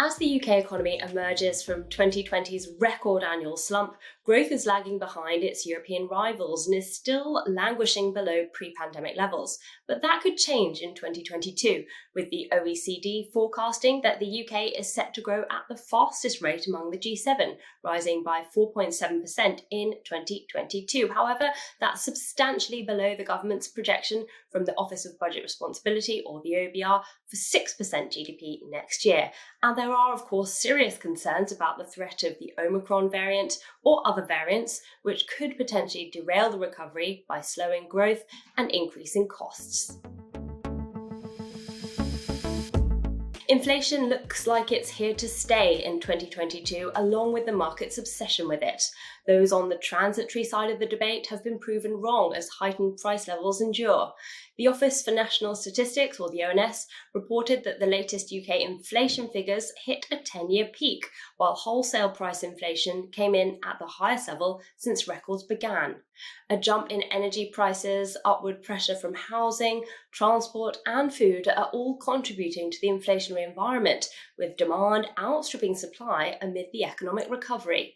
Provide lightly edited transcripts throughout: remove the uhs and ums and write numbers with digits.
As the UK economy emerges from 2020's record annual slump, growth is lagging behind its European rivals and is still languishing below pre-pandemic levels. But that could change in 2022, with the OECD forecasting that the UK is set to grow at the fastest rate among the G7, rising by 4.7% in 2022. However, that's substantially below the government's projection from the Office of Budget Responsibility, or the OBR, for 6% GDP next year. And there are, of course, serious concerns about the threat of the Omicron variant or other variants, which could potentially derail the recovery by slowing growth and increasing costs. Inflation looks like it's here to stay in 2022, along with the market's obsession with it. Those on the transitory side of the debate have been proven wrong as heightened price levels endure. The Office for National Statistics, or the ONS, reported that the latest UK inflation figures hit a 10-year peak, while wholesale price inflation came in at the highest level since records began. A jump in energy prices, upward pressure from housing, transport and food are all contributing to the inflationary environment, with demand outstripping supply amid the economic recovery.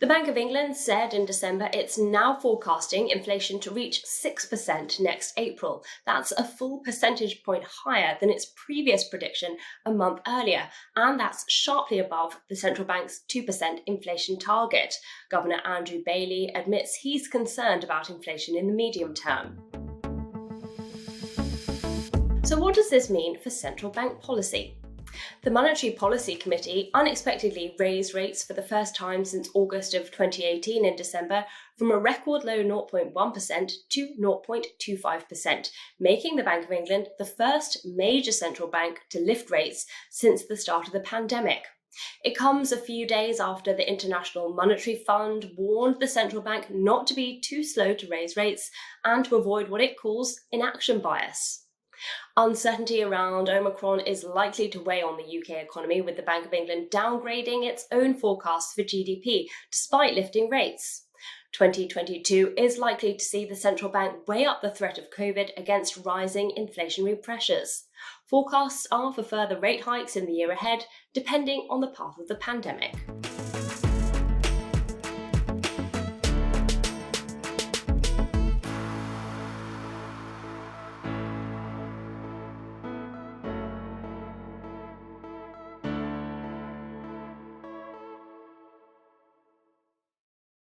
The Bank of England said in December it's now forecasting inflation to reach 6% next April. That's a full percentage point higher than its previous prediction a month earlier, and that's sharply above the central bank's 2% inflation target. Governor Andrew Bailey admits he's concerned about inflation in the medium term. So what does this mean for central bank policy? The Monetary Policy Committee unexpectedly raised rates for the first time since August of 2018 in December from a record low 0.1% to 0.25%, making the Bank of England the first major central bank to lift rates since the start of the pandemic. It comes a few days after the International Monetary Fund warned the central bank not to be too slow to raise rates and to avoid what it calls inaction bias. Uncertainty around Omicron is likely to weigh on the UK economy, with the Bank of England downgrading its own forecasts for GDP despite lifting rates. 2022 is likely to see the central bank weigh up the threat of COVID against rising inflationary pressures. Forecasts are for further rate hikes in the year ahead, depending on the path of the pandemic.